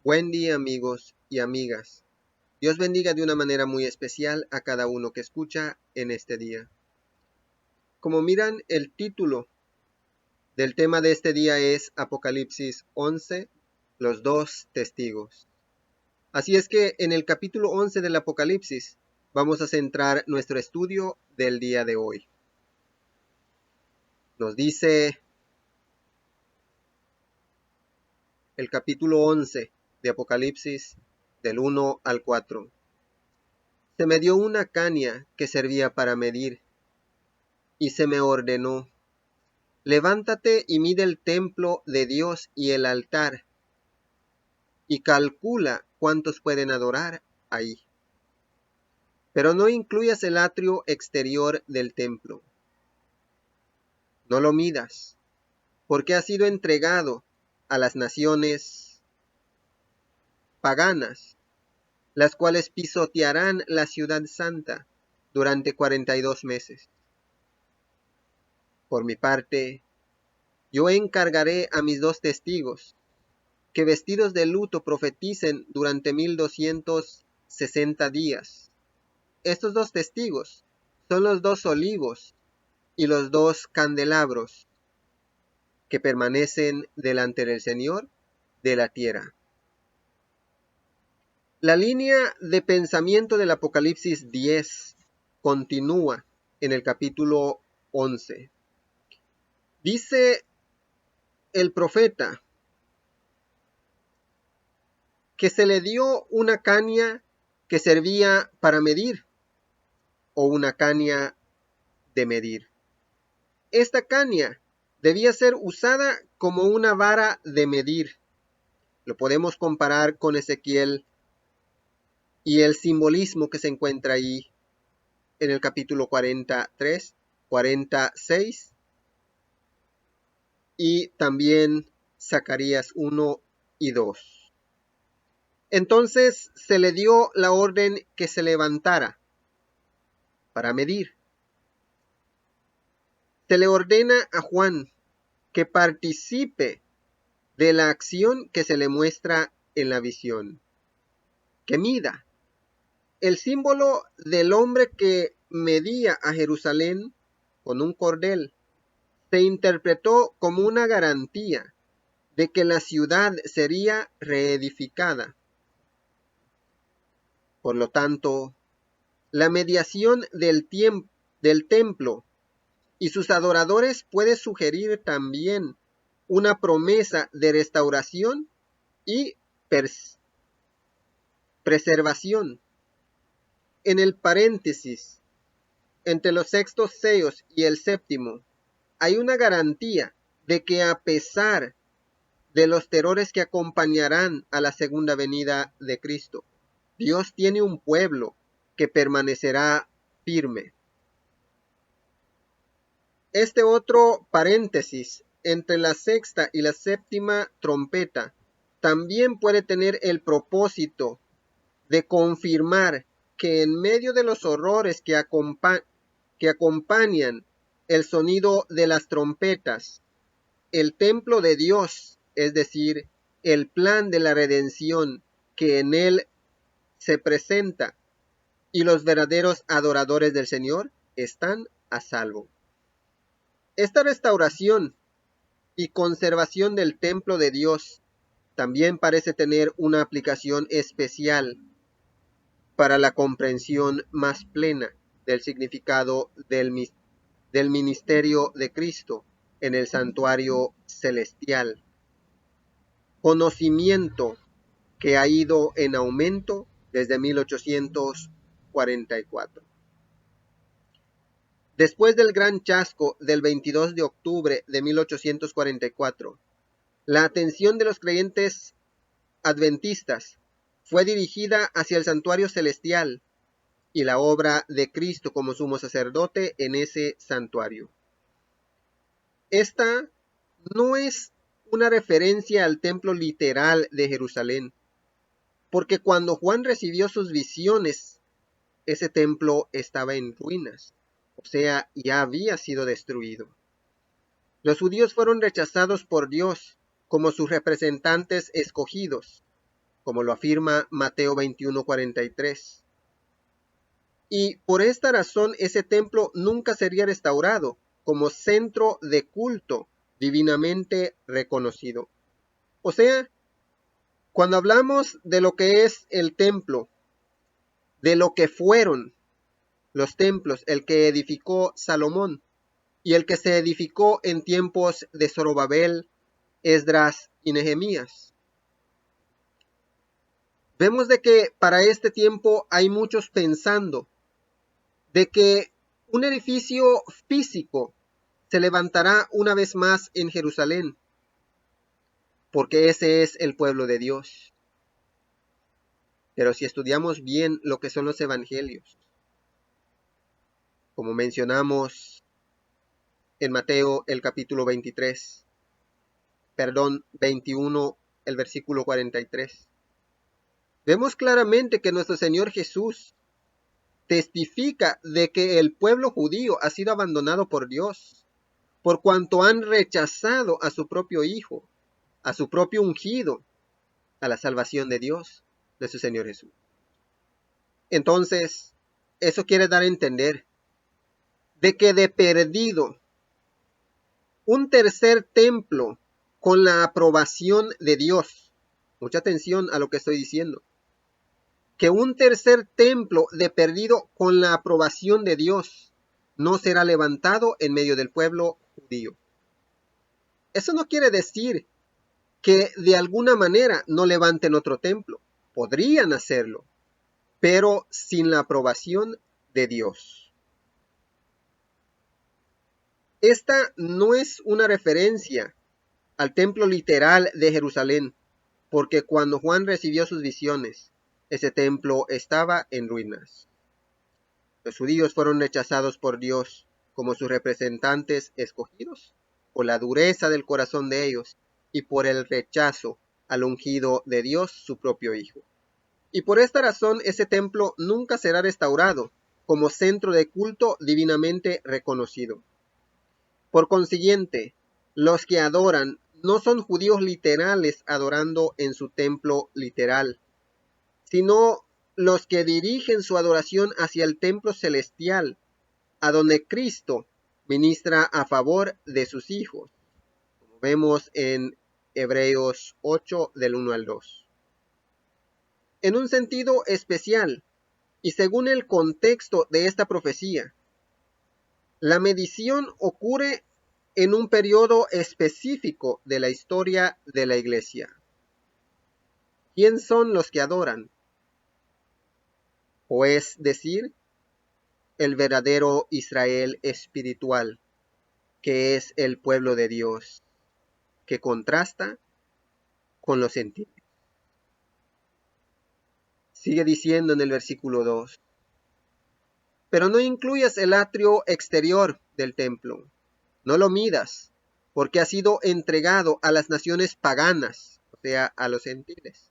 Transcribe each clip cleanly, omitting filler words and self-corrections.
Buen día, amigos y amigas. Dios bendiga de una manera muy especial a cada uno que escucha en este día. Como miran, el título del tema de este día es Apocalipsis 11, los dos testigos. Así es que en el capítulo 11 del Apocalipsis vamos a centrar nuestro estudio del día de hoy. Nos dice el capítulo 11 de Apocalipsis del 1 al 4. Se me dio una caña que servía para medir, y se me ordenó: levántate y mide el templo de Dios y el altar, y calcula cuántos pueden adorar ahí. Pero no incluyas el atrio exterior del templo. No lo midas, porque ha sido entregado a las naciones paganas, las cuales pisotearán la ciudad santa durante 42 meses. Por mi parte, yo encargaré a mis dos testigos que vestidos de luto profeticen durante 1260 días. Estos dos testigos son los dos olivos y los dos candelabros que permanecen delante del Señor de la tierra. La línea de pensamiento del Apocalipsis 10 continúa en el capítulo 11. Dice el profeta que se le dio una caña que servía para medir, o una caña de medir. Esta caña debía ser usada como una vara de medir. Lo podemos comparar con Ezequiel y el simbolismo que se encuentra ahí en el capítulo 43, 46 y también Zacarías 1 y 2. Entonces se le dio la orden que se levantara para medir. Se le ordena a Juan que participe de la acción que se le muestra en la visión, que mida. El símbolo del hombre que medía a Jerusalén con un cordel se interpretó como una garantía de que la ciudad sería reedificada. Por lo tanto, la mediación del templo y sus adoradores puede sugerir también una promesa de restauración y preservación. En el paréntesis, entre los sextos sellos y el séptimo, hay una garantía de que a pesar de los terrores que acompañarán a la segunda venida de Cristo, Dios tiene un pueblo que permanecerá firme. Este otro paréntesis entre la sexta y la séptima trompeta también puede tener el propósito de confirmar que en medio de los horrores que acompañan el sonido de las trompetas, el templo de Dios, es decir, el plan de la redención que en él se presenta, y los verdaderos adoradores del Señor están a salvo. Esta restauración y conservación del templo de Dios también parece tener una aplicación especial para la comprensión más plena del significado del ministerio de Cristo en el santuario celestial. Conocimiento que ha ido en aumento desde 1844. Después del gran chasco del 22 de octubre de 1844, la atención de los creyentes adventistas fue dirigida hacia el santuario celestial y la obra de Cristo como sumo sacerdote en ese santuario. Esta no es una referencia al templo literal de Jerusalén, porque cuando Juan recibió sus visiones, ese templo estaba en ruinas, o sea, ya había sido destruido. Los judíos fueron rechazados por Dios como sus representantes escogidos, como lo afirma Mateo 21:43. Y por esta razón ese templo nunca sería restaurado como centro de culto divinamente reconocido. O sea, cuando hablamos de lo que es el templo, de lo que fueron los templos, el que edificó Salomón y el que se edificó en tiempos de Zorobabel, Esdras y Nehemías, vemos de que para este tiempo hay muchos pensando de que un edificio físico se levantará una vez más en Jerusalén, porque ese es el pueblo de Dios. Pero si estudiamos bien lo que son los evangelios, como mencionamos en Mateo el capítulo 21, el versículo 43, vemos claramente que nuestro Señor Jesús testifica de que el pueblo judío ha sido abandonado por Dios, por cuanto han rechazado a su propio Hijo, a su propio ungido, a la salvación de Dios, de su Señor Jesús. Entonces, eso quiere dar a entender de que de perdido un tercer templo con la aprobación de Dios, mucha atención a lo que estoy diciendo, que un tercer templo de perdido con la aprobación de Dios no será levantado en medio del pueblo judío. Eso no quiere decir que de alguna manera no levanten otro templo. Podrían hacerlo, pero sin la aprobación de Dios. Esta no es una referencia al templo literal de Jerusalén, porque cuando Juan recibió sus visiones, ese templo estaba en ruinas. Los judíos fueron rechazados por Dios como sus representantes escogidos, por la dureza del corazón de ellos y por el rechazo al ungido de Dios, su propio Hijo. Y por esta razón ese templo nunca será restaurado como centro de culto divinamente reconocido. Por consiguiente, los que adoran no son judíos literales adorando en su templo literal, sino los que dirigen su adoración hacia el templo celestial, a donde Cristo ministra a favor de sus hijos, como vemos en Hebreos 8 del 1 al 2. En un sentido especial, y según el contexto de esta profecía, la medición ocurre en un periodo específico de la historia de la Iglesia. ¿Quién son los que adoran? O es decir, el verdadero Israel espiritual, que es el pueblo de Dios, que contrasta con los gentiles. Sigue diciendo en el versículo 2, pero no incluyas el atrio exterior del templo, no lo midas, porque ha sido entregado a las naciones paganas, o sea, a los gentiles,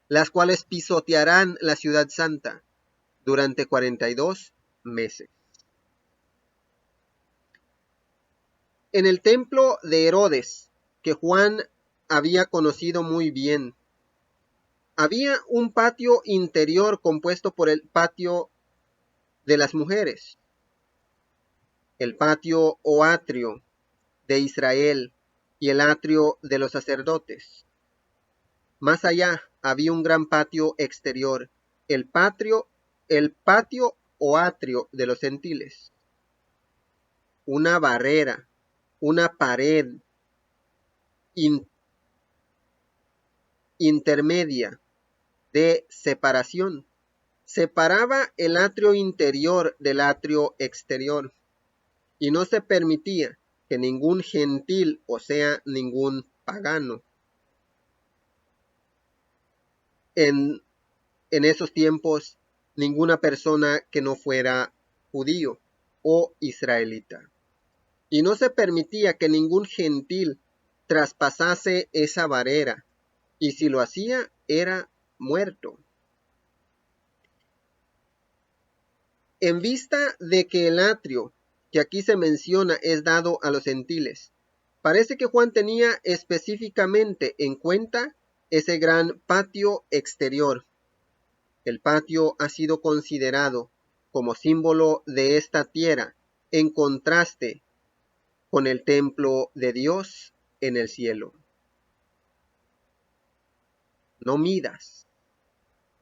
las cuales pisotearán la ciudad santa durante 42 meses. En el templo de Herodes, que Juan había conocido muy bien, había un patio interior compuesto por el patio de las mujeres, el patio o atrio de Israel y el atrio de los sacerdotes. Más allá había un gran patio exterior, el patio o atrio de los gentiles. Una barrera, una pared intermedia de separación. Separaba el atrio interior del atrio exterior y no se permitía que ningún gentil, o sea, ningún pagano, en esos tiempos, ninguna persona que no fuera judío o israelita. Y no se permitía que ningún gentil traspasase esa barrera, y si lo hacía, era muerto. En vista de que el atrio que aquí se menciona es dado a los gentiles, parece que Juan tenía específicamente en cuenta ese gran patio exterior. El patio ha sido considerado como símbolo de esta tierra en contraste con el templo de Dios en el cielo. No midas.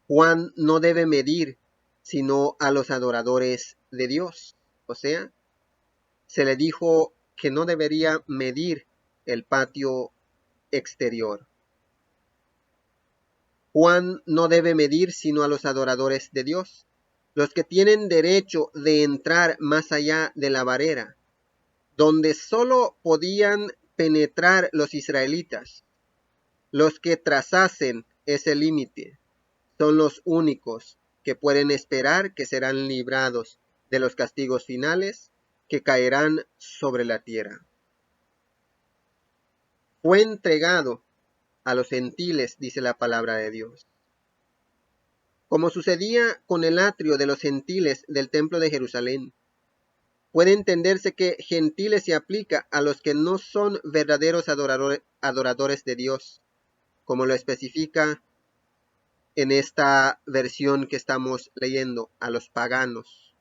Juan no debe medir sino a los adoradores de Dios. O sea, se le dijo que no debería medir el patio exterior. Juan no debe medir sino a los adoradores de Dios, los que tienen derecho de entrar más allá de la barrera, donde solo podían penetrar los israelitas. Los que trazasen ese límite son los únicos que pueden esperar que serán librados de los castigos finales que caerán sobre la tierra. Fue entregado a los gentiles, dice la palabra de Dios. Como sucedía con el atrio de los gentiles del templo de Jerusalén, puede entenderse que gentiles se aplica a los que no son verdaderos adoradores de Dios, como lo especifica en esta versión que estamos leyendo, a los paganos.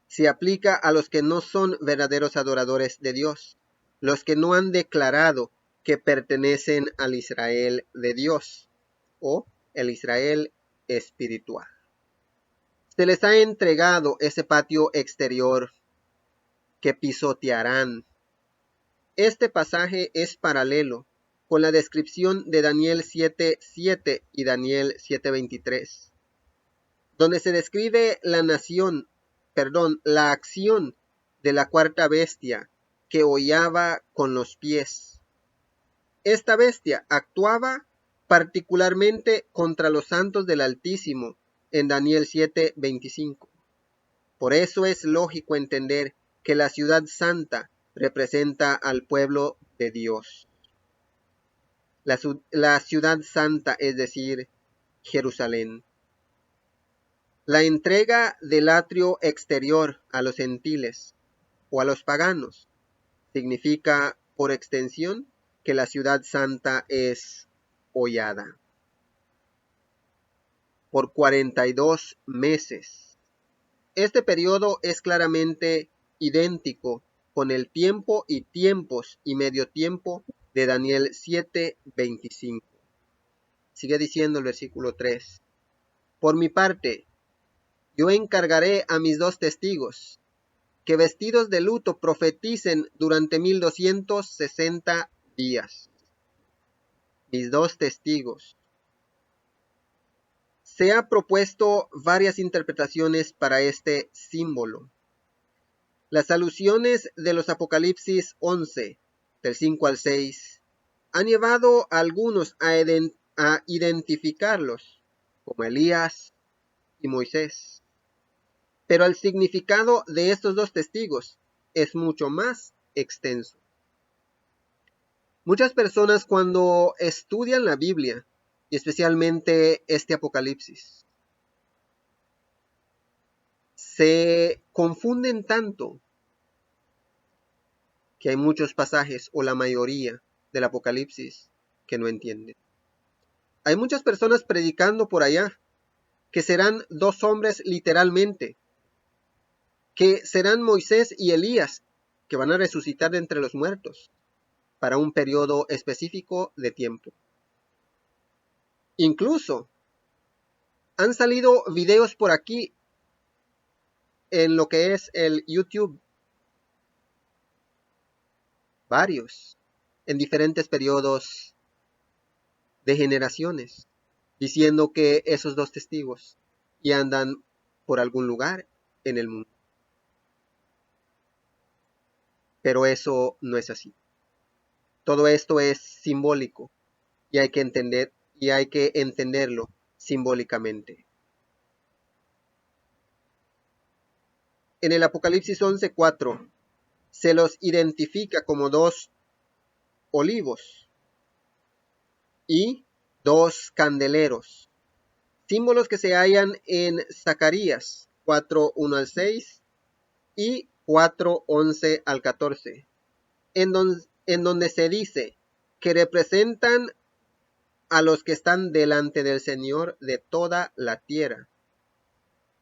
Se aplica a los que no son verdaderos adoradores de Dios, los que no han declarado que pertenecen al Israel de Dios, o el Israel espiritual. Se les ha entregado ese patio exterior que pisotearán. Este pasaje es paralelo con la descripción de Daniel 7:7 y Daniel 7:23, donde se describe la acción de la cuarta bestia que hollaba con los pies. Esta bestia actuaba particularmente contra los santos del Altísimo en Daniel 7:25. Por eso es lógico entender que la ciudad santa representa al pueblo de Dios. La ciudad santa, es decir, Jerusalén. La entrega del atrio exterior a los gentiles o a los paganos significa, por extensión, que la ciudad santa es hollada. Por 42 meses. Este periodo es claramente idéntico con el tiempo y tiempos y medio tiempo de Daniel 7:25. Sigue diciendo el versículo 3. Por mi parte, yo encargaré a mis 2 testigos, que vestidos de luto profeticen durante 1260 días. Mis 2 testigos. Se ha propuesto varias interpretaciones para este símbolo. Las alusiones de los Apocalipsis 11, del 5 al 6, han llevado a algunos a identificarlos como Elías y Moisés. Pero el significado de estos 2 testigos es mucho más extenso. Muchas personas cuando estudian la Biblia, y especialmente este Apocalipsis, se confunden tanto que hay muchos pasajes, o la mayoría del Apocalipsis, que no entienden. Hay muchas personas predicando por allá que serán 2 hombres literalmente, que serán Moisés y Elías, que van a resucitar de entre los muertos para un periodo específico de tiempo. Incluso han salido videos por aquí en lo que es el YouTube, varios, en diferentes periodos de generaciones, diciendo que esos 2 testigos ya andan por algún lugar en el mundo. Pero eso no es así. Todo esto es simbólico y hay que entenderlo simbólicamente. En el Apocalipsis 11:4 se los identifica como 2 olivos y 2 candeleros, símbolos que se hallan en Zacarías 4:1 al 6 y 4:11 al 14, en donde se dice que representan a los que están delante del Señor de toda la tierra.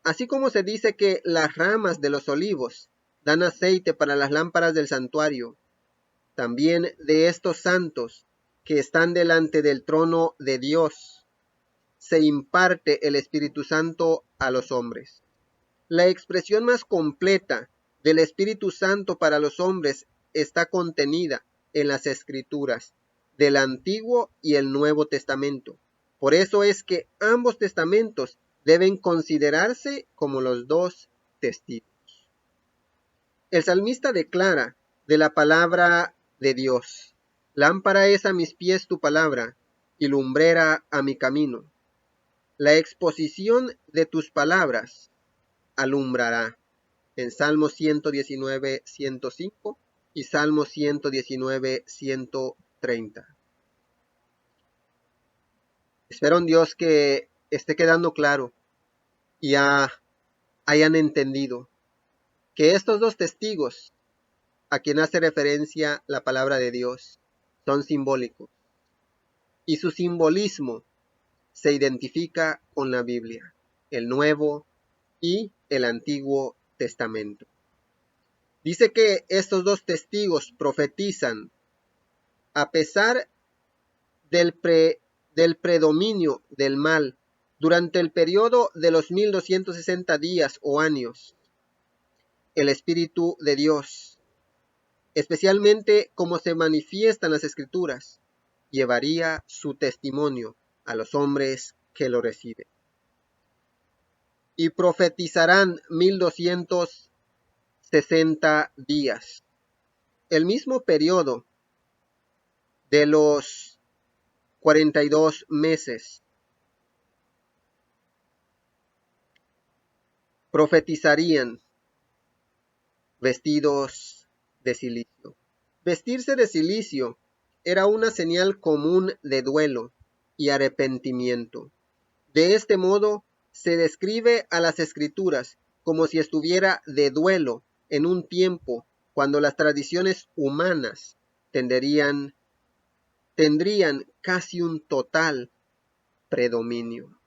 Así como se dice que las ramas de los olivos dan aceite para las lámparas del santuario, también de estos santos que están delante del trono de Dios, se imparte el Espíritu Santo a los hombres. La expresión más completa del Espíritu Santo para los hombres está contenida en las Escrituras del Antiguo y el Nuevo Testamento. Por eso es que ambos testamentos deben considerarse como los dos testigos. El salmista declara de la palabra de Dios: lámpara es a mis pies tu palabra y lumbrera a mi camino. La exposición de tus palabras alumbrará. En Salmo 119, 105 y Salmo 119, 130. Espero en Dios que esté quedando claro y hayan entendido que estos dos testigos a quien hace referencia la palabra de Dios son simbólicos y su simbolismo se identifica con la Biblia, el Nuevo y el Antiguo Testamento. Dice que estos dos testigos profetizan a pesar del predominio del mal durante el periodo de los 1260 días o años. El Espíritu de Dios, especialmente como se manifiesta en las Escrituras, llevaría su testimonio a los hombres que lo reciben. Y profetizarán 1260 días. El mismo periodo de los 42 meses. Profetizarían vestidos de cilicio. Vestirse de cilicio era una señal común de duelo y arrepentimiento. De este modo, se describe a las Escrituras como si estuviera de duelo en un tiempo cuando las tradiciones humanas tendrían casi un total predominio.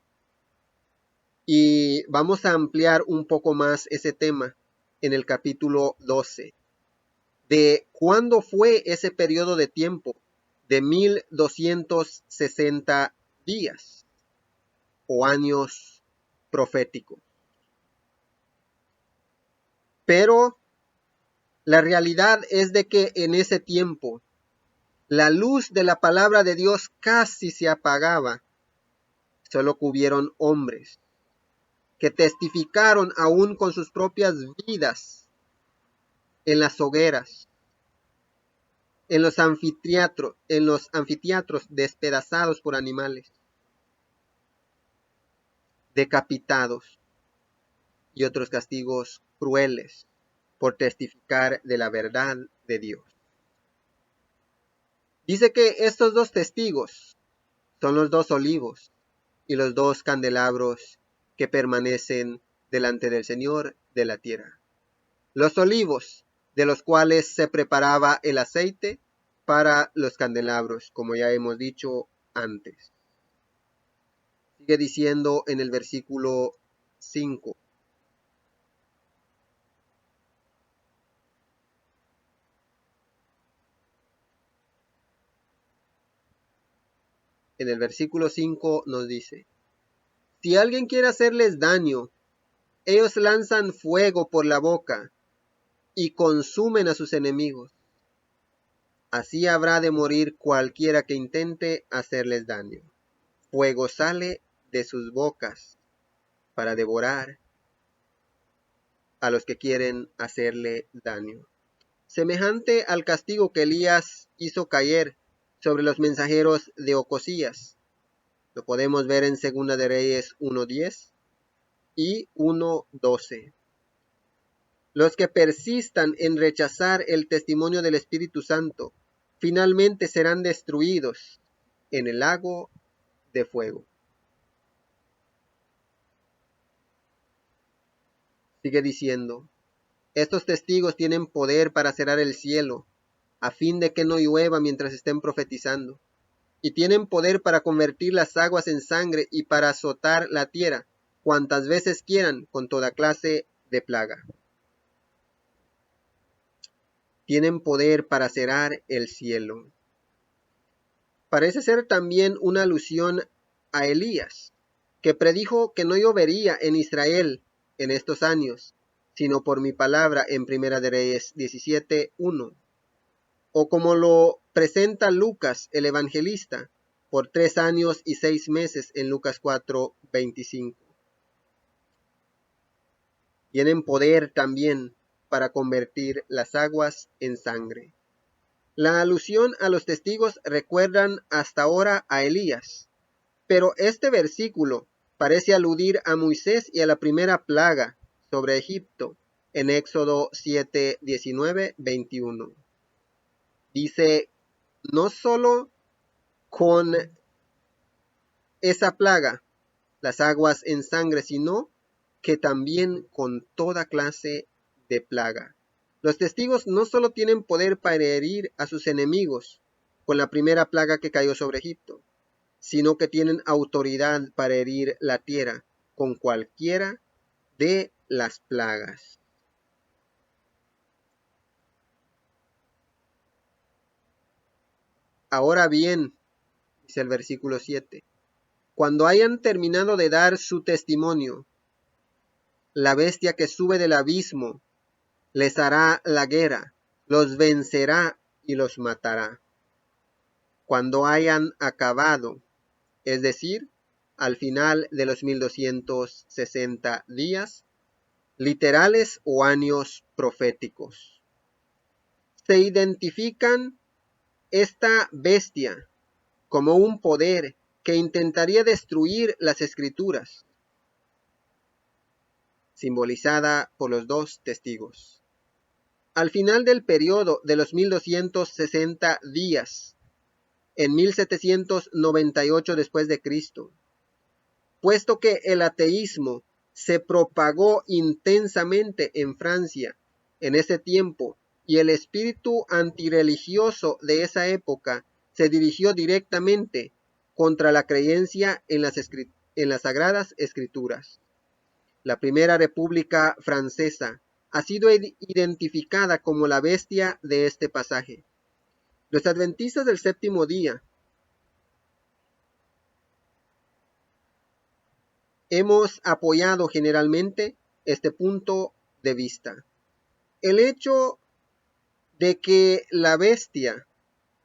Y vamos a ampliar un poco más ese tema en el capítulo 12, de cuándo fue ese periodo de tiempo de 1260 días o años proféticos. Pero la realidad es de que en ese tiempo la luz de la palabra de Dios casi se apagaba. Solo que hubieron hombres que testificaron aún con sus propias vidas en las hogueras, en los anfiteatros despedazados por animales, decapitados y otros castigos crueles por testificar de la verdad de Dios. Dice que estos dos testigos son los dos olivos y los dos candelabros que permanecen delante del Señor de la tierra. Los olivos, de los cuales se preparaba el aceite para los candelabros, como ya hemos dicho antes. Sigue diciendo en el versículo 5. En el versículo 5 nos dice: si alguien quiere hacerles daño, ellos lanzan fuego por la boca y consumen a sus enemigos. Así habrá de morir cualquiera que intente hacerles daño. Fuego sale de sus bocas para devorar a los que quieren hacerle daño. Semejante al castigo que Elías hizo caer sobre los mensajeros de Ocosías. Lo podemos ver en 2 de Reyes 1:10 y 1:12. Los que persistan en rechazar el testimonio del Espíritu Santo finalmente serán destruidos en el lago de fuego. Sigue diciendo: estos testigos tienen poder para cerrar el cielo, a fin de que no llueva mientras estén profetizando. Y tienen poder para convertir las aguas en sangre y para azotar la tierra cuantas veces quieran con toda clase de plaga. Tienen poder para cerrar el cielo. Parece ser también una alusión a Elías, que predijo que no llovería en Israel en estos años, sino por mi palabra en Primera de Reyes 17:1. O como lo presenta Lucas el evangelista, por 3 años y 6 meses en Lucas 4:25. Tienen poder también para convertir las aguas en sangre. La alusión a los testigos recuerdan hasta ahora a Elías, pero este versículo parece aludir a Moisés y a la primera plaga sobre Egipto en Éxodo 7:19-21. Dice, no solo con esa plaga, las aguas en sangre, sino que también con toda clase de plaga. Los testigos no solo tienen poder para herir a sus enemigos con la primera plaga que cayó sobre Egipto, sino que tienen autoridad para herir la tierra con cualquiera de las plagas. Ahora bien, dice el versículo 7, cuando hayan terminado de dar su testimonio, la bestia que sube del abismo les hará la guerra, los vencerá y los matará. Cuando hayan acabado, es decir, al final de los 1260 días, literales o años proféticos. Se identifican esta bestia como un poder que intentaría destruir las escrituras, simbolizada por los dos testigos. Al final del periodo de los 1260 días, en 1798 después de Cristo, puesto que el ateísmo se propagó intensamente en Francia en ese tiempo y el espíritu antirreligioso de esa época se dirigió directamente contra la creencia en las Sagradas Escrituras. La Primera República Francesa ha sido identificada como la bestia de este pasaje. Los adventistas del séptimo día hemos apoyado generalmente este punto de vista. El hecho de que la bestia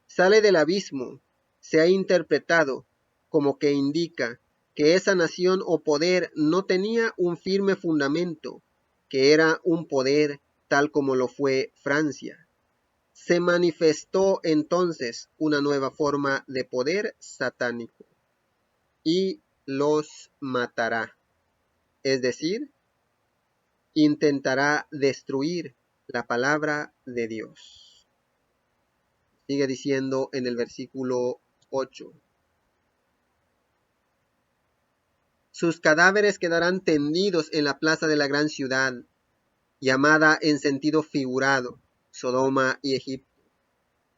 sale del abismo se ha interpretado como que indica que esa nación o poder no tenía un firme fundamento, que era un poder tal como lo fue Francia. Se manifestó entonces una nueva forma de poder satánico y los matará, es decir, intentará destruir la palabra de Dios. Sigue diciendo en el versículo 8. Sus cadáveres quedarán tendidos en la plaza de la gran ciudad, llamada en sentido figurado Sodoma y Egipto,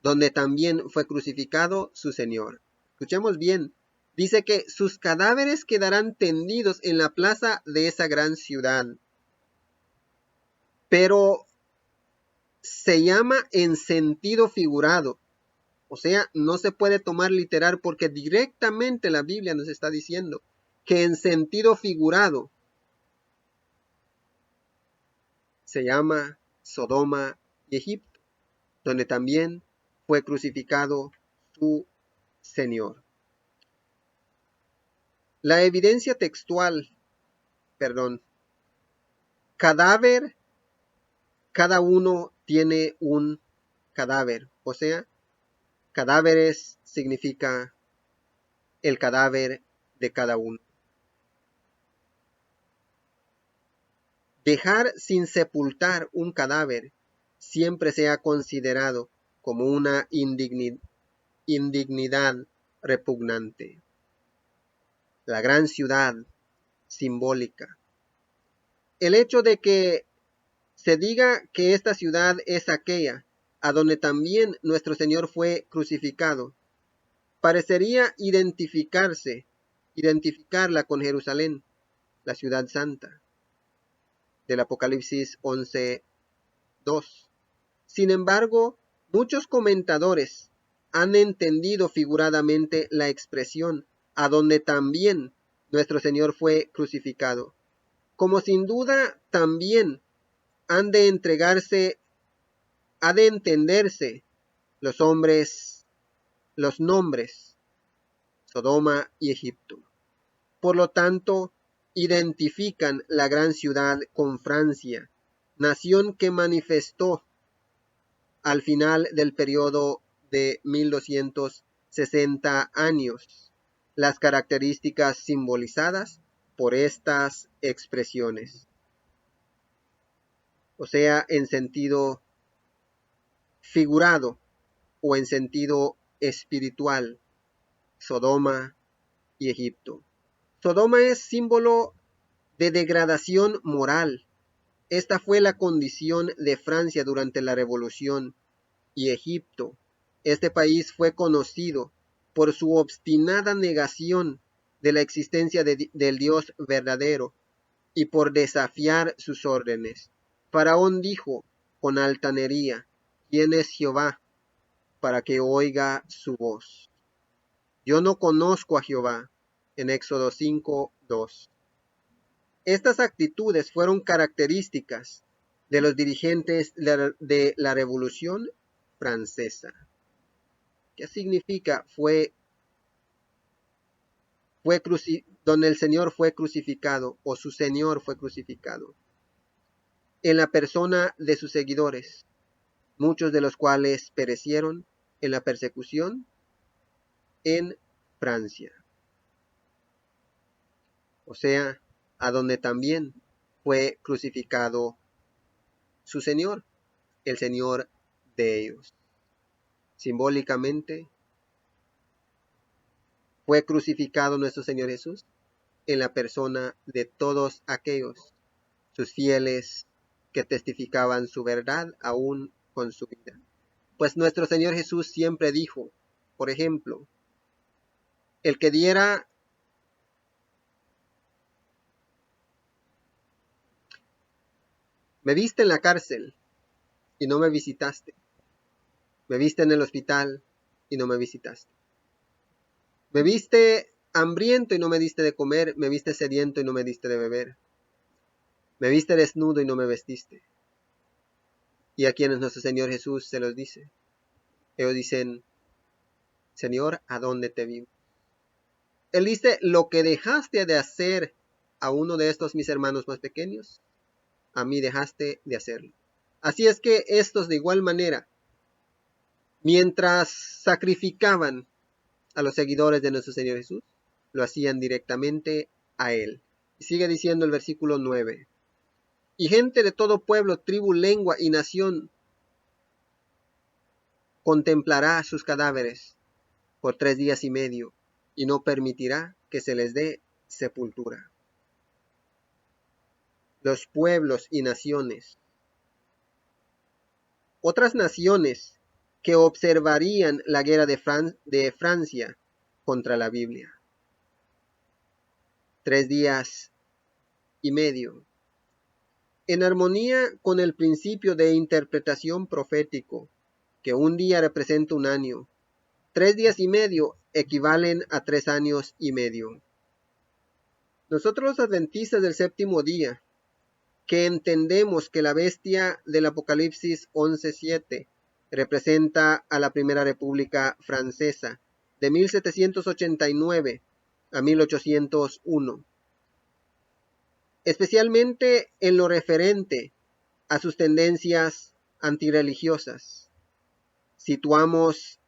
donde también fue crucificado su Señor. Escuchemos bien, dice que sus cadáveres quedarán tendidos en la plaza de esa gran ciudad, pero se llama en sentido figurado, o sea, no se puede tomar literal porque directamente la Biblia nos está diciendo que en sentido figurado se llama Sodoma y Egipto, donde también fue crucificado su Señor. La evidencia textual, cadáver, cada uno tiene un cadáver, o sea, cadáveres significa el cadáver de cada uno. Dejar sin sepultar un cadáver siempre se ha considerado como una indignidad repugnante. La gran ciudad simbólica. El hecho de que se diga que esta ciudad es aquella a donde también nuestro Señor fue crucificado. Parecería identificarla con Jerusalén, la ciudad santa, del Apocalipsis 11:2. Sin embargo, muchos comentadores han entendido figuradamente la expresión a donde también nuestro Señor fue crucificado, como sin duda también ha de entenderse los nombres Sodoma y Egipto. Por lo tanto, identifican la gran ciudad con Francia, nación que manifestó al final del periodo de 1260 años las características simbolizadas por estas expresiones. O sea, en sentido figurado o en sentido espiritual, Sodoma y Egipto. Sodoma es símbolo de degradación moral. Esta fue la condición de Francia durante la Revolución. Y Egipto, este país fue conocido por su obstinada negación de la existencia del Dios verdadero y por desafiar sus órdenes. Faraón dijo con altanería: ¿quién es Jehová para que oiga su voz? Yo no conozco a Jehová, en Éxodo 5:2. Estas actitudes fueron características de los dirigentes de la Revolución Francesa. ¿Qué significa? Donde el Señor fue crucificado, o su Señor fue crucificado, en la persona de sus seguidores, muchos de los cuales perecieron en la persecución en Francia. O sea, a donde también fue crucificado su Señor, el Señor de ellos. Simbólicamente, fue crucificado nuestro Señor Jesús en la persona de todos aquellos, sus fieles, que testificaban su verdad aún con su vida. Pues nuestro Señor Jesús siempre dijo, por ejemplo, el que diera me viste en la cárcel y no me visitaste. Me viste en el hospital y no me visitaste. Me viste hambriento y no me diste de comer. Me viste sediento y no me diste de beber. Me viste desnudo y no me vestiste. Y a quienes nuestro Señor Jesús se los dice. Ellos dicen, Señor, ¿a dónde te vimos? Él dice, lo que dejaste de hacer a uno de estos mis hermanos más pequeños, a mí dejaste de hacerlo. Así es que estos de igual manera, mientras sacrificaban a los seguidores de nuestro Señor Jesús, lo hacían directamente a Él. Y sigue diciendo el versículo 9. Y gente de todo pueblo, tribu, lengua y nación contemplará sus cadáveres por 3 días y medio y no permitirá que se les dé sepultura. Los pueblos y naciones. Otras naciones que observarían la guerra de Francia contra la Biblia. 3 días y medio. En armonía con el principio de interpretación profético, que un día representa un año, 3 días y medio equivalen a 3 años y medio. Nosotros los adventistas del séptimo día, que entendemos que la bestia del Apocalipsis 11:7 representa a la Primera República Francesa de 1789 a 1801, especialmente en lo referente a sus tendencias antirreligiosas. Situamos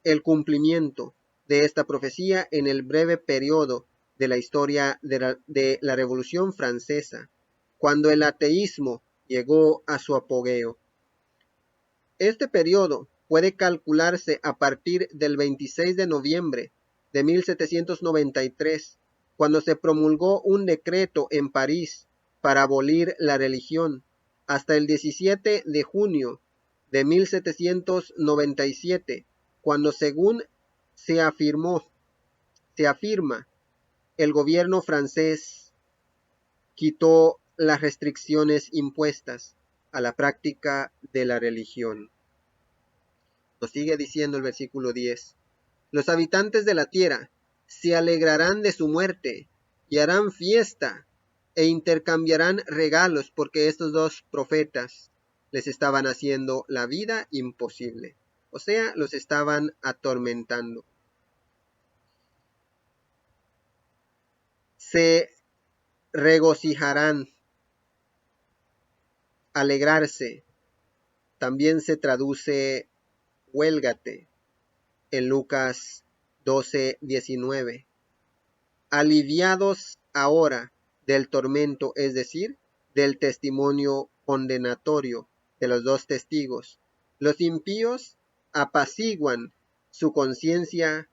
el cumplimiento de esta profecía en el breve periodo de la historia de la Revolución Francesa, cuando el ateísmo llegó a su apogeo. Este periodo puede calcularse a partir del 26 de noviembre de 1793, cuando se promulgó un decreto en París para abolir la religión, hasta el 17 de junio de 1797, cuando según se afirma, el gobierno francés quitó las restricciones impuestas a la práctica de la religión. Nos sigue diciendo el versículo 10. Los habitantes de la tierra se alegrarán de su muerte y harán fiesta e intercambiarán regalos porque estos dos profetas les estaban haciendo la vida imposible. O sea, los estaban atormentando. Se regocijarán, alegrarse. También se traduce huélgate en Lucas 12:19. Aliviados ahora del tormento, es decir, del testimonio condenatorio de los dos testigos, los impíos apaciguan su conciencia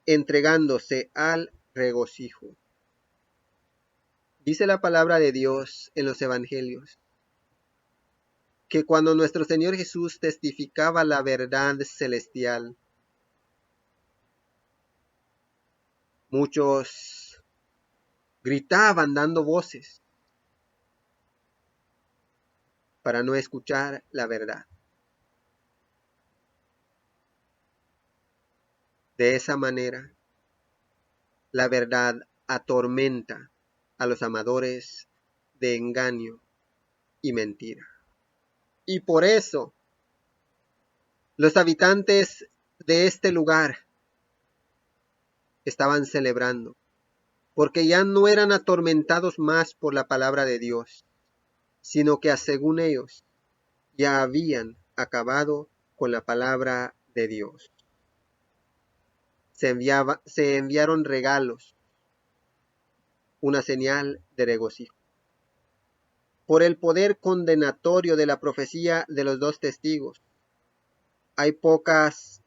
entregándose al regocijo. Dice la palabra de Dios en los evangelios que cuando nuestro Señor Jesús testificaba la verdad celestial, muchos gritaban dando voces para no escuchar la verdad. De esa manera, la verdad atormenta a los amadores de engaño y mentira. Y por eso, los habitantes de este lugar estaban celebrando, porque ya no eran atormentados más por la palabra de Dios, sino que según ellos ya habían acabado con la palabra de Dios. Se enviaron regalos, una señal de regocijo. Por el poder condenatorio de la profecía de los dos testigos, hay pocas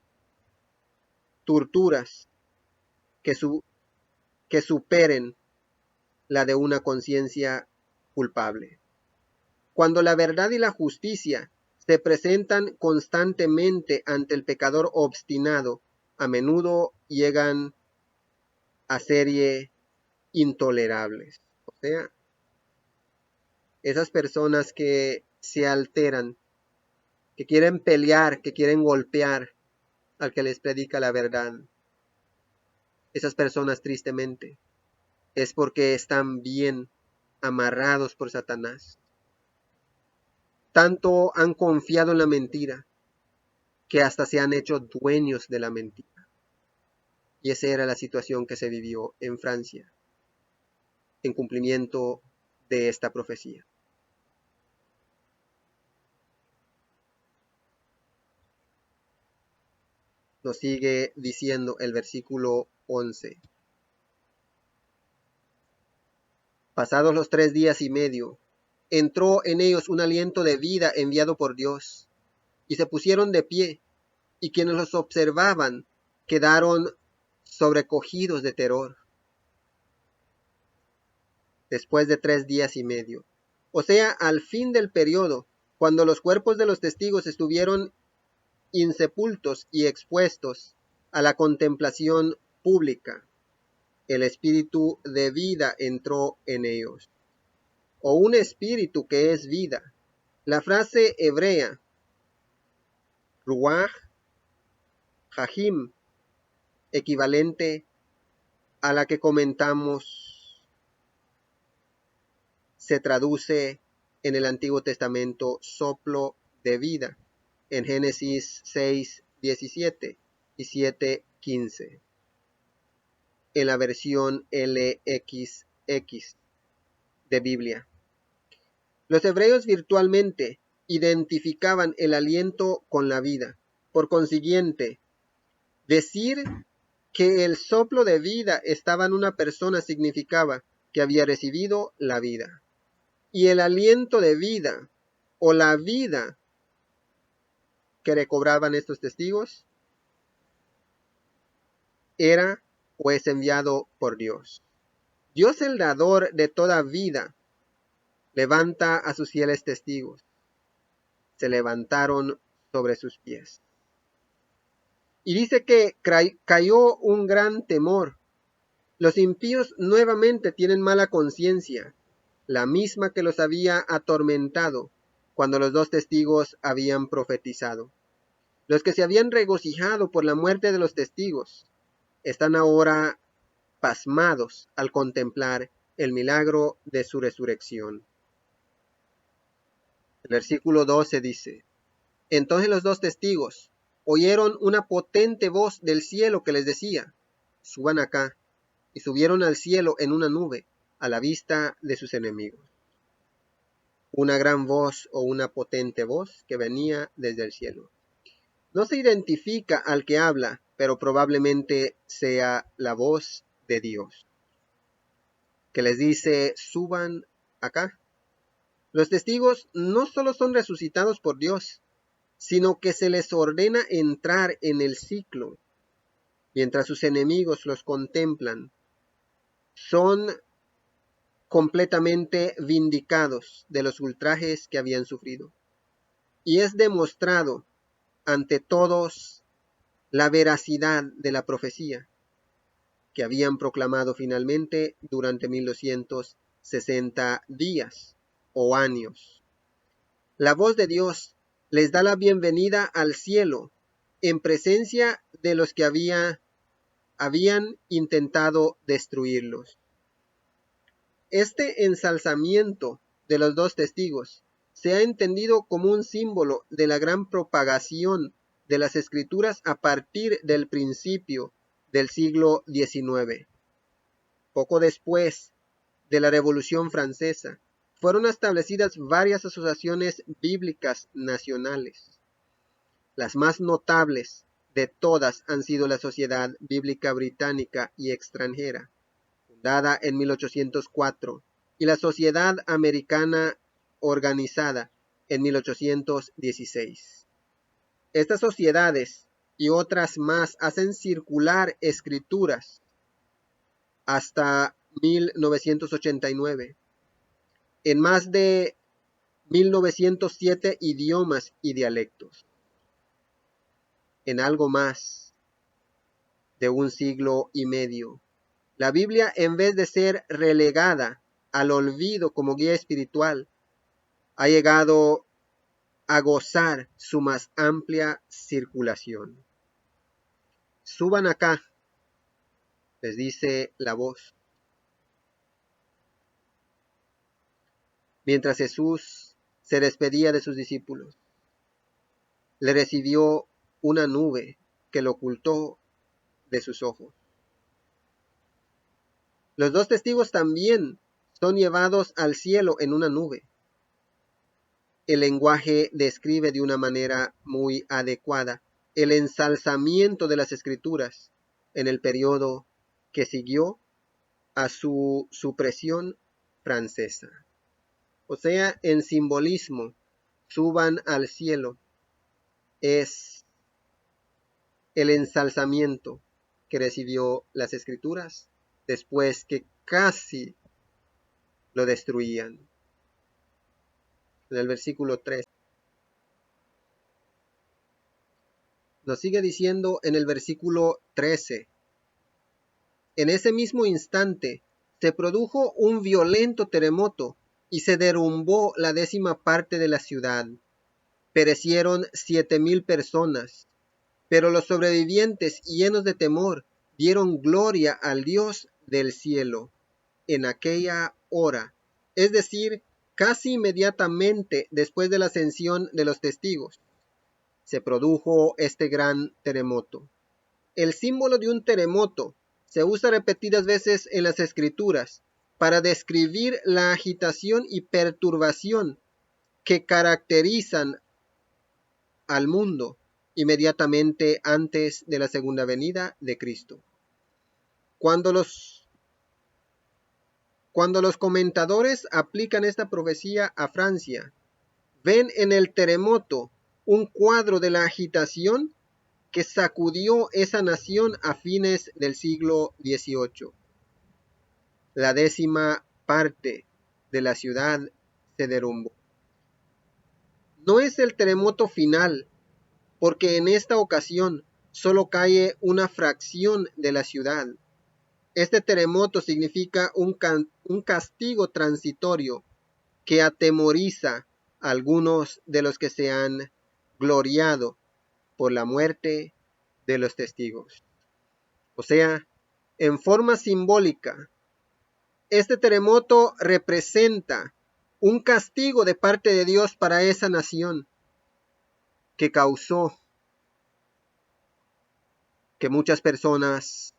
torturas que superen la de una conciencia culpable. Cuando la verdad y la justicia se presentan constantemente ante el pecador obstinado, a menudo llegan a ser intolerables. O sea, esas personas que se alteran, que quieren pelear, que quieren golpear al que les predica la verdad, esas personas tristemente es porque están bien amarrados por Satanás. Tanto han confiado en la mentira que hasta se han hecho dueños de la mentira. Y esa era la situación que se vivió en Francia en cumplimiento de esta profecía. Nos sigue diciendo el versículo 11. Pasados los 3 días y medio, entró en ellos un aliento de vida enviado por Dios, y se pusieron de pie, y quienes los observaban quedaron sobrecogidos de terror. Después de 3 días y medio, o sea, al fin del periodo, cuando los cuerpos de los testigos estuvieron insepultos y expuestos a la contemplación pública, el espíritu de vida entró en ellos, o un espíritu que es vida. La frase hebrea, ruach hajim, equivalente a la que comentamos, se traduce en el Antiguo Testamento soplo de vida, en Génesis 6:17 y 7:15. En la versión LXX de Biblia. Los hebreos virtualmente identificaban el aliento con la vida. Por consiguiente, decir que el soplo de vida estaba en una persona significaba que había recibido la vida. Y el aliento de vida o la vida que recobraban estos testigos era o es enviado por Dios. Dios, el dador de toda vida, levanta a sus fieles testigos. se levantaron sobre sus pies. Y dice que cayó un gran temor. Los impíos nuevamente tienen mala conciencia, la misma que los había atormentado cuando los dos testigos habían profetizado. Los que se habían regocijado por la muerte de los testigos están ahora pasmados al contemplar el milagro de su resurrección. El versículo 12 dice: Entonces los dos testigos oyeron una potente voz del cielo que les decía: suban acá, y subieron al cielo en una nube, a la vista de sus enemigos. Una gran voz o una potente voz que venía desde el cielo. No se identifica al que habla, pero probablemente sea la voz de Dios, que les dice: suban acá. Los testigos no solo son resucitados por Dios, sino que se les ordena entrar en el ciclo, mientras sus enemigos los contemplan. Son completamente vindicados de los ultrajes que habían sufrido. Y es demostrado ante todos la veracidad de la profecía que habían proclamado finalmente durante 1260 días o años. La voz de Dios les da la bienvenida al cielo en presencia de los que habían intentado destruirlos. Este ensalzamiento de los dos testigos se ha entendido como un símbolo de la gran propagación de las Escrituras a partir del principio del siglo XIX. Poco después de la Revolución Francesa, fueron establecidas varias asociaciones bíblicas nacionales. Las más notables de todas han sido la Sociedad Bíblica Británica y Extranjera, fundada en 1804, y la Sociedad Americana Organizada en 1816. Estas sociedades y otras más hacen circular escrituras hasta 1989 en más de 1907 idiomas y dialectos. En algo más de un siglo y medio, la Biblia, en vez de ser relegada al olvido como guía espiritual, ha llegado a gozar su más amplia circulación. Suban acá, les dice la voz. Mientras Jesús se despedía de sus discípulos, le recibió una nube que lo ocultó de sus ojos. Los dos testigos también son llevados al cielo en una nube. El lenguaje describe de una manera muy adecuada el ensalzamiento de las Escrituras en el periodo que siguió a su supresión francesa. O sea, en simbolismo, suban al cielo es el ensalzamiento que recibió las Escrituras después que casi lo destruían. En el versículo 3 nos sigue diciendo en el versículo 13: en ese mismo instante se produjo un violento terremoto y se derrumbó la 10ª parte de la ciudad. Perecieron 7,000 personas, pero los sobrevivientes, llenos de temor, dieron gloria al Dios del cielo en aquella hora, es decir, casi inmediatamente después de la ascensión de los testigos, se produjo este gran terremoto. El símbolo de un terremoto se usa repetidas veces en las Escrituras para describir la agitación y perturbación que caracterizan al mundo inmediatamente antes de la segunda venida de Cristo. Cuando los comentadores aplican esta profecía a Francia, ven en el terremoto un cuadro de la agitación que sacudió esa nación a fines del siglo XVIII. La 10ª parte de la ciudad se derrumbó. No es el terremoto final, porque en esta ocasión solo cae una fracción de la ciudad. Este terremoto significa un castigo transitorio que atemoriza a algunos de los que se han gloriado por la muerte de los testigos. O sea, en forma simbólica, este terremoto representa un castigo de parte de Dios para esa nación que causó que muchas personas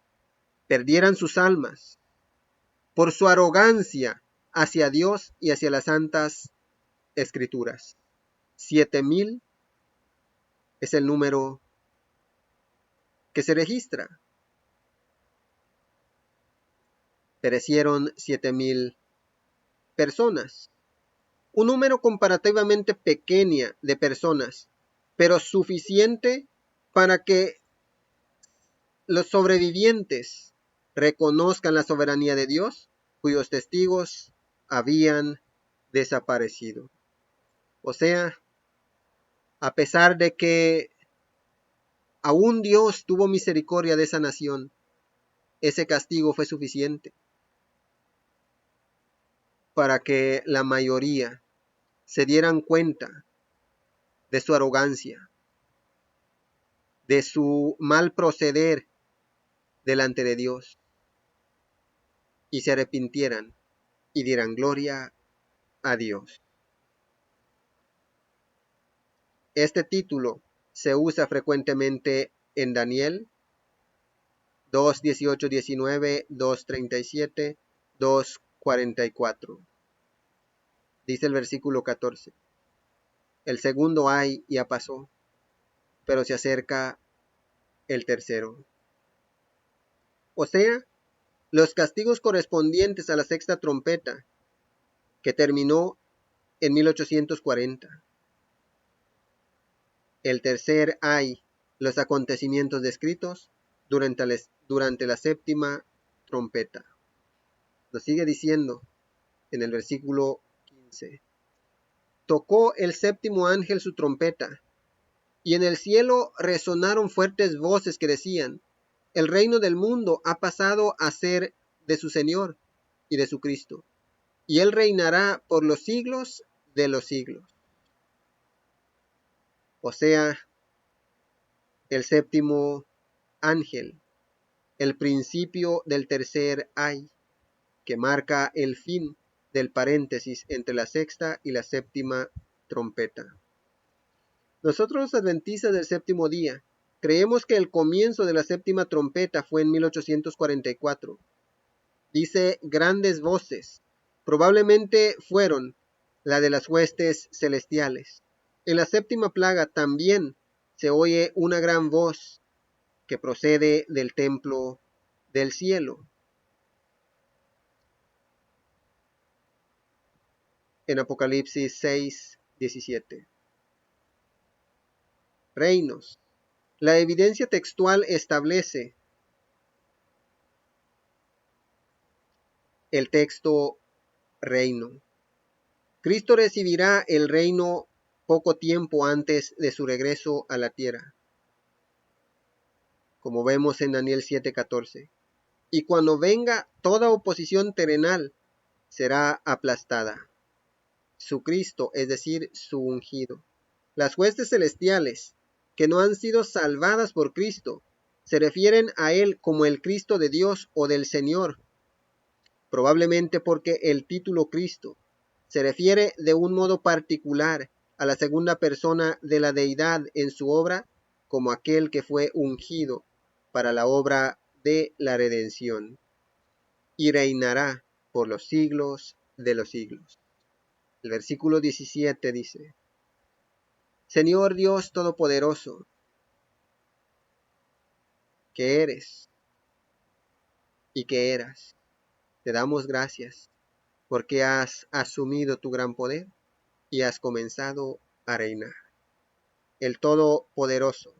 perdieran sus almas por su arrogancia hacia Dios y hacia las santas escrituras. 7,000 es el número que se registra. Perecieron 7,000 personas. Un número comparativamente pequeño de personas, pero suficiente para que los sobrevivientes reconozcan la soberanía de Dios, cuyos testigos habían desaparecido. O sea, a pesar de que aún Dios tuvo misericordia de esa nación, ese castigo fue suficiente para que la mayoría se dieran cuenta de su arrogancia, de su mal proceder delante de Dios, y se arrepintieran y dieran gloria a Dios. Este título se usa frecuentemente en Daniel 2, 18, 19, 2, 37, 2, 44. Dice el versículo 14. El segundo ay ya pasó, pero se acerca el tercero. O sea, los castigos correspondientes a la sexta trompeta, que terminó en 1840. El tercer ay, los acontecimientos descritos durante la séptima trompeta. Nos sigue diciendo en el versículo 15. Tocó el séptimo ángel su trompeta, y en el cielo resonaron fuertes voces que decían: el reino del mundo ha pasado a ser de su Señor y de su Cristo, y él reinará por los siglos de los siglos. O sea, el séptimo ángel, el principio del tercer ay, que marca el fin del paréntesis entre la sexta y la séptima trompeta. Nosotros los adventistas del séptimo día creemos que el comienzo de la séptima trompeta fue en 1844. Dice grandes voces, probablemente fueron la de las huestes celestiales. En la séptima plaga también se oye una gran voz que procede del templo del cielo. En Apocalipsis 6, 17. Reinos. La evidencia textual establece el texto reino. Cristo recibirá el reino poco tiempo antes de su regreso a la tierra, como vemos en Daniel 7:14. Y cuando venga toda oposición terrenal, será aplastada. Su Cristo, es decir, su ungido. Las huestes celestiales, que no han sido salvadas por Cristo, se refieren a Él como el Cristo de Dios o del Señor, probablemente porque el título Cristo se refiere de un modo particular a la segunda persona de la deidad en su obra como aquel que fue ungido para la obra de la redención, y reinará por los siglos de los siglos. El versículo 17 dice: Señor Dios Todopoderoso, que eres y que eras, te damos gracias porque has asumido tu gran poder y has comenzado a reinar. El Todopoderoso,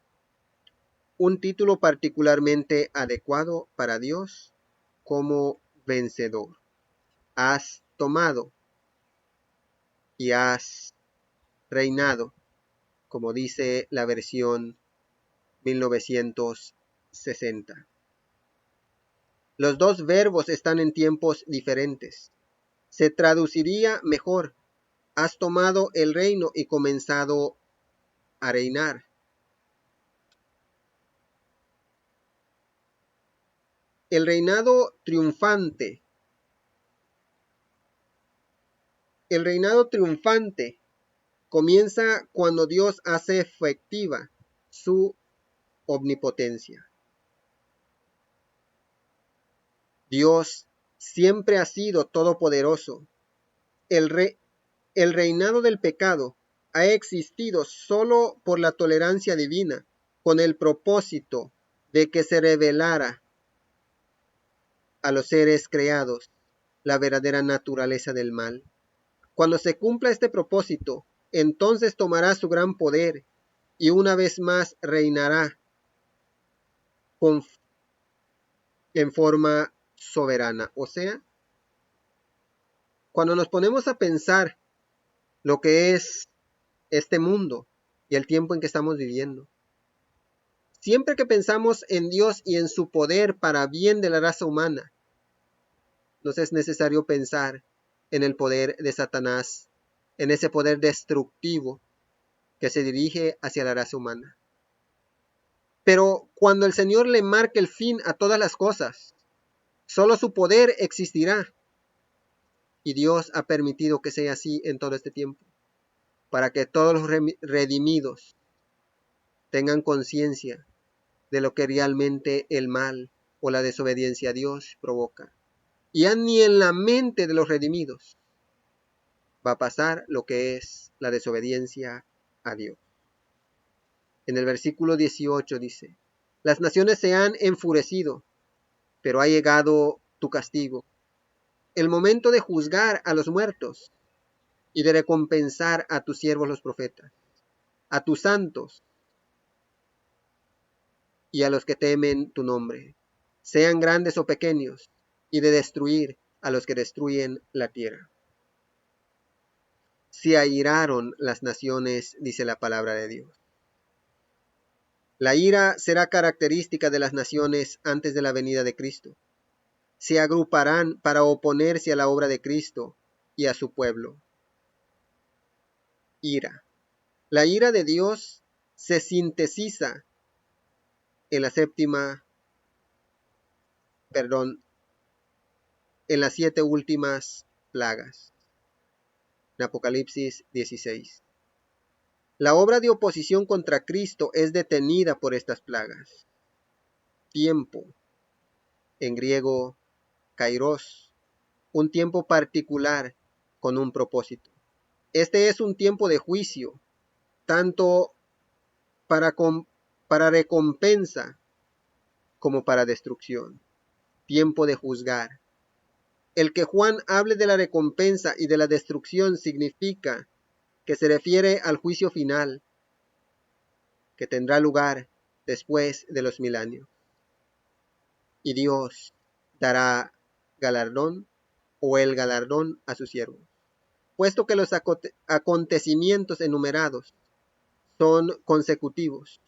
un título particularmente adecuado para Dios como vencedor. Has tomado y has reinado, como dice la versión 1960. Los dos verbos están en tiempos diferentes. Se traduciría mejor: has tomado el reino y comenzado a reinar. El reinado triunfante. El reinado triunfante comienza cuando Dios hace efectiva su omnipotencia. Dios siempre ha sido todopoderoso. El reinado del pecado ha existido solo por la tolerancia divina, con el propósito de que se revelara a los seres creados la verdadera naturaleza del mal. Cuando se cumpla este propósito, entonces tomará su gran poder y una vez más reinará en forma soberana. O sea, cuando nos ponemos a pensar lo que es este mundo y el tiempo en que estamos viviendo, siempre que pensamos en Dios y en su poder para bien de la raza humana, nos es necesario pensar en el poder de Satanás, en ese poder destructivo que se dirige hacia la raza humana. Pero cuando el Señor le marque el fin a todas las cosas, solo su poder existirá. Y Dios ha permitido que sea así en todo este tiempo, para que todos los redimidos tengan conciencia de lo que realmente el mal o la desobediencia a Dios provoca. Y ya ni en la mente de los redimidos va a pasar lo que es la desobediencia a Dios. En el versículo 18 dice: las naciones se han enfurecido, pero ha llegado tu castigo, el momento de juzgar a los muertos y de recompensar a tus siervos los profetas, a tus santos y a los que temen tu nombre, sean grandes o pequeños, y de destruir a los que destruyen la tierra. Se airaron las naciones, dice la palabra de Dios. La ira será característica de las naciones antes de la venida de Cristo. Se agruparán para oponerse a la obra de Cristo y a su pueblo. Ira. La ira de Dios se sintetiza en en las 7 últimas plagas. En Apocalipsis 16. La obra de oposición contra Cristo es detenida por estas plagas. Tiempo, en griego, kairos, un tiempo particular con un propósito. Este es un tiempo de juicio, tanto para recompensa como para destrucción. Tiempo de juzgar. El que Juan hable de la recompensa y de la destrucción significa que se refiere al juicio final, que tendrá lugar después de los 1000 años. Y Dios dará galardón o el galardón a sus siervos, puesto que los acontecimientos enumerados son consecutivos.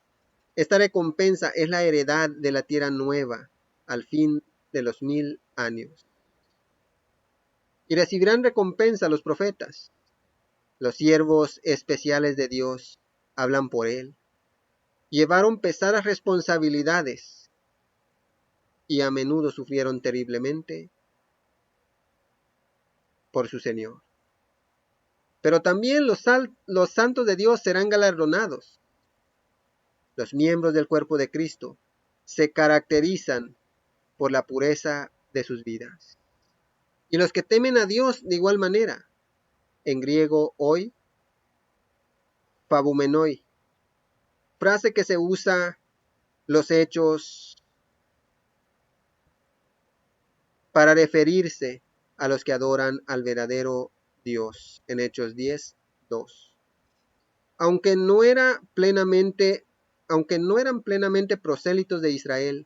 Esta recompensa es la heredad de la tierra nueva al fin de los 1000 años. Y recibirán recompensa los profetas. Los siervos especiales de Dios hablan por él. Llevaron pesadas responsabilidades y a menudo sufrieron terriblemente por su Señor. Pero también los santos de Dios serán galardonados. Los miembros del cuerpo de Cristo se caracterizan por la pureza de sus vidas. Y los que temen a Dios de igual manera. En griego, hoy, fabumenoi, frase que se usa los hechos para referirse a los que adoran al verdadero Dios, en Hechos 10:2. Aunque no eran plenamente prosélitos de Israel,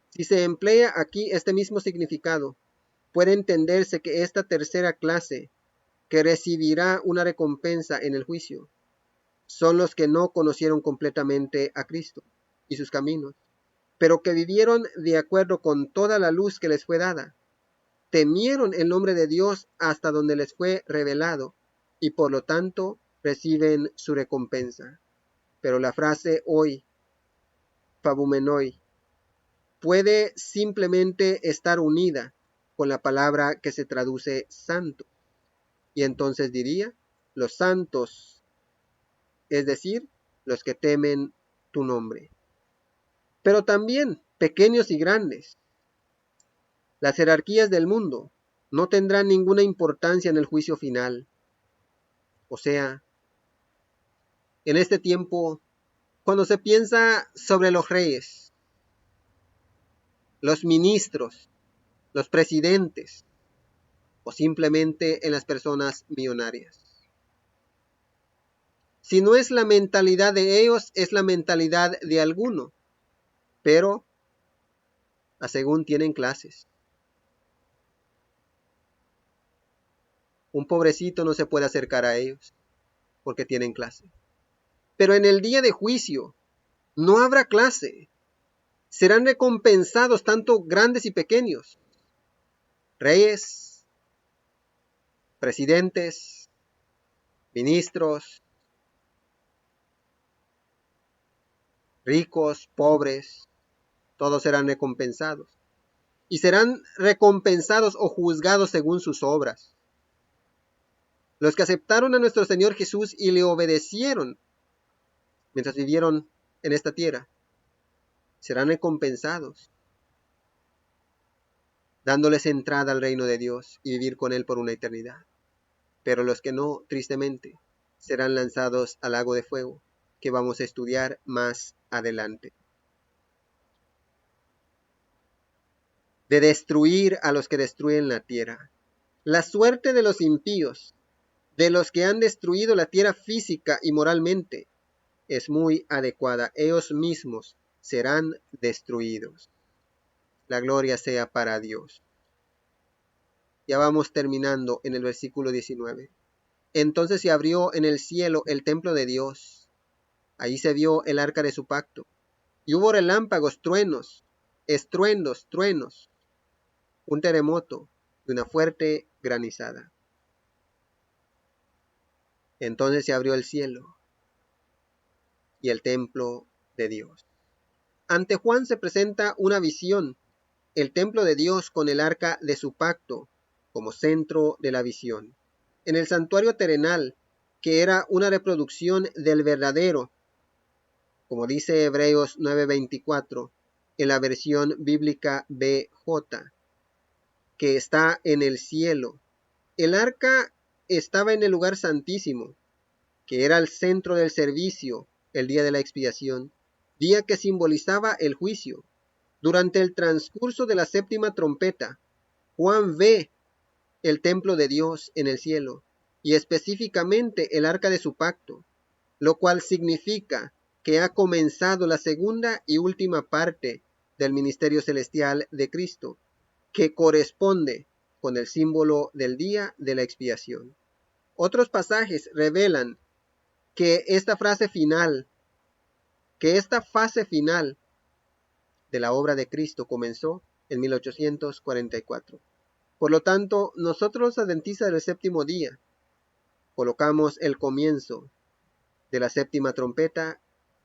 si se emplea aquí este mismo significado, puede entenderse que esta tercera clase que recibirá una recompensa en el juicio son los que no conocieron completamente a Cristo y sus caminos, pero que vivieron de acuerdo con toda la luz que les fue dada, temieron el nombre de Dios hasta donde les fue revelado y por lo tanto reciben su recompensa. Pero la frase hoy, fabumenoi, puede simplemente estar unida con la palabra que se traduce santo. Y entonces diría, los santos, es decir, los que temen tu nombre. Pero también pequeños y grandes. Las jerarquías del mundo no tendrán ninguna importancia en el juicio final. O sea, en este tiempo, cuando se piensa sobre los reyes, los ministros, los presidentes, o simplemente en las personas millonarias. Si no es la mentalidad de ellos, es la mentalidad de alguno, pero a según tienen clases. Un pobrecito no se puede acercar a ellos porque tienen clase. Pero en el día de juicio no habrá clase. Serán recompensados tanto grandes y pequeños, reyes, presidentes, ministros, ricos, pobres, todos serán recompensados. Y serán recompensados o juzgados según sus obras. Los que aceptaron a nuestro Señor Jesús y le obedecieron mientras vivieron en esta tierra, serán recompensados, dándoles entrada al reino de Dios y vivir con Él por una eternidad. Pero los que no, tristemente, serán lanzados al lago de fuego, que vamos a estudiar más adelante. De destruir a los que destruyen la tierra. La suerte de los impíos, de los que han destruido la tierra física y moralmente, es muy adecuada. Ellos mismos serán destruidos. La gloria sea para Dios. Ya vamos terminando en el versículo 19. Entonces se abrió en el cielo el templo de Dios. Allí se vio el arca de su pacto. Y hubo relámpagos, truenos, estruendos, truenos, un terremoto y una fuerte granizada. Entonces se abrió el cielo y el templo de Dios. Ante Juan se presenta una visión, el templo de Dios con el arca de su pacto como centro de la visión. En el santuario terrenal, que era una reproducción del verdadero, como dice Hebreos 9:24, en la versión bíblica BJ, que está en el cielo. El arca estaba en el lugar santísimo, que era el centro del servicio, el día de la expiación, día que simbolizaba el juicio. Durante el transcurso de la séptima trompeta, Juan ve el templo de Dios en el cielo, y específicamente el arca de su pacto, lo cual significa que ha comenzado la segunda y última parte del ministerio celestial de Cristo, que corresponde con el símbolo del día de la expiación. Otros pasajes revelan que esta fase final, que esta fase final de la obra de Cristo comenzó en 1844. Por lo tanto, nosotros los adventistas del séptimo día colocamos el comienzo de la séptima trompeta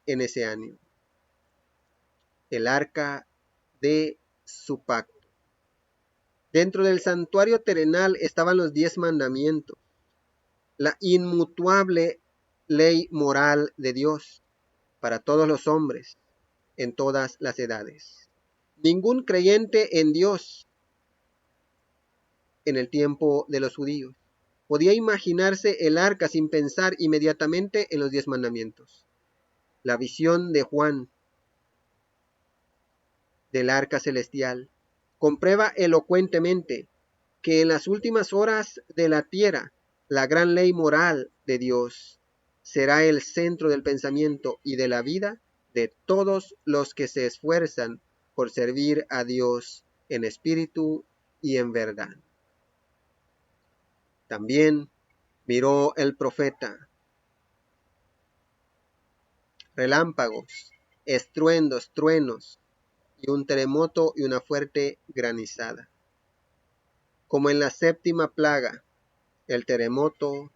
en ese año. El arca de su pacto. Dentro del santuario terrenal estaban los 10 mandamientos, la inmutable ley moral de Dios para todos los hombres en todas las edades. Ningún creyente en Dios en el tiempo de los judíos podía imaginarse el arca sin pensar inmediatamente en los 10 mandamientos. La visión de Juan del arca celestial comprueba elocuentemente que en las últimas horas de la tierra, la gran ley moral de Dios será el centro del pensamiento y de la vida de todos los que se esfuerzan por servir a Dios en espíritu y en verdad. También Miró el profeta relámpagos, estruendos, truenos, y un terremoto y una fuerte granizada. Como en la séptima plaga, el terremoto,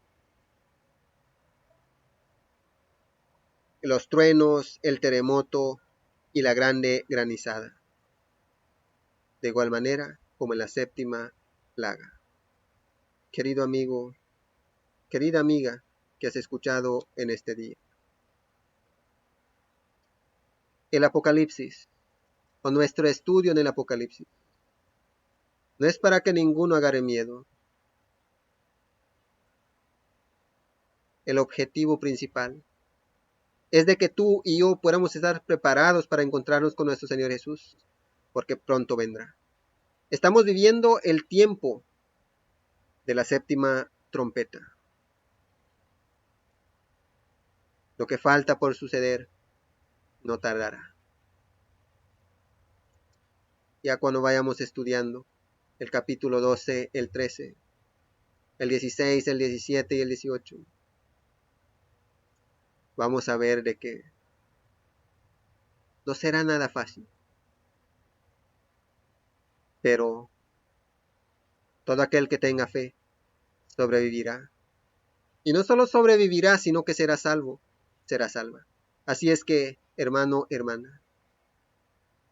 los truenos, el terremoto y la grande granizada. De igual manera como en la séptima plaga. Querido amigo, querida amiga que has escuchado en este día. El Apocalipsis, o nuestro estudio en el Apocalipsis, no es para que ninguno agarre miedo. El objetivo principal es de que tú y yo podamos estar preparados para encontrarnos con nuestro Señor Jesús, porque pronto vendrá. Estamos viviendo el tiempo de la séptima trompeta. Lo que falta por suceder no tardará. Ya cuando vayamos estudiando el capítulo 12, el 13, el 16, el 17 y el 18, vamos a ver de que no será nada fácil, pero todo aquel que tenga fe sobrevivirá. Y no solo sobrevivirá, sino que será salvo, será salva. Así es que, hermano, hermana,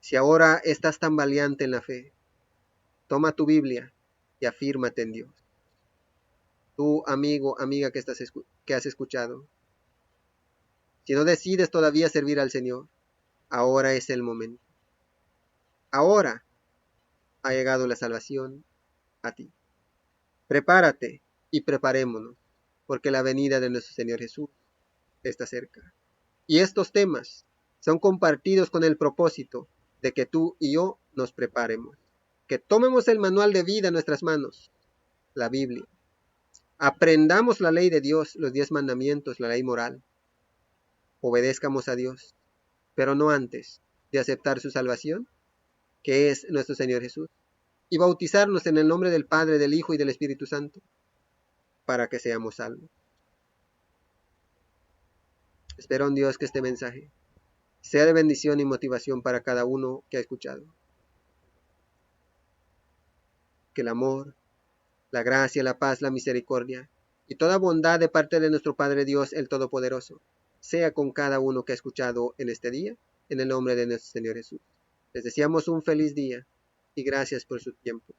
si ahora estás tan valiente en la fe, toma tu Biblia y afírmate en Dios. Tú, amigo, amiga que has escuchado, si no decides todavía servir al Señor, ahora es el momento. Ahora ha llegado la salvación a ti. Prepárate y preparémonos, porque la venida de nuestro Señor Jesús está cerca. Y estos temas son compartidos con el propósito de que tú y yo nos preparemos, que tomemos el manual de vida en nuestras manos, la Biblia, aprendamos la ley de Dios, los 10 mandamientos, la ley moral, obedezcamos a Dios, pero no antes de aceptar su salvación, que es nuestro Señor Jesús, y bautizarnos en el nombre del Padre, del Hijo y del Espíritu Santo, para que seamos salvos. Espero en Dios que este mensaje sea de bendición y motivación para cada uno que ha escuchado. Que el amor, la gracia, la paz, la misericordia y toda bondad de parte de nuestro Padre Dios, el Todopoderoso, sea con cada uno que ha escuchado en este día, en el nombre de nuestro Señor Jesús. Les deseamos un feliz día y gracias por su tiempo.